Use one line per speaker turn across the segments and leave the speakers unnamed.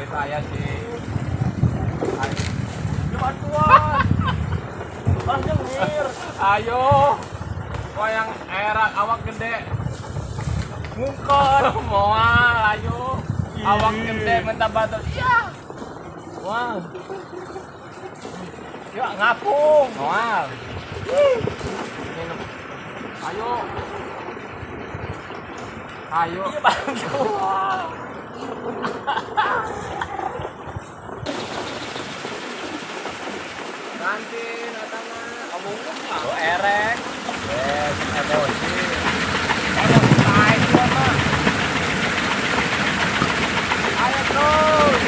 saya sih. Bantuan. Bang nyengir. Ayo. Kok yang erak awak gede. Ngungkot. Moal ayo. Awak gede minta bantuan. Iya. Wah. Yuk ngapung. Moal. Ayo. Ayo. Iya bantuan. Nanti natana kamu mau erek. Emosi. Ayo naik sama. Ayo terus.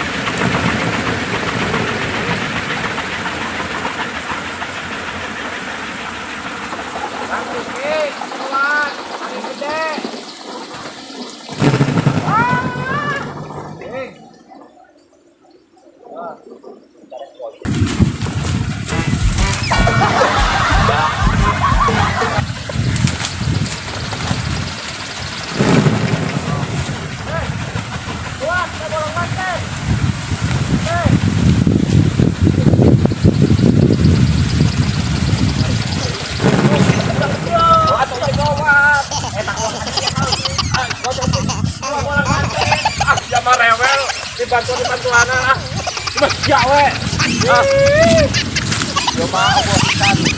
Nanti kuat, paling gede. Dibantu anak ah. Mas gawe. Ah. Yo mau bosikan.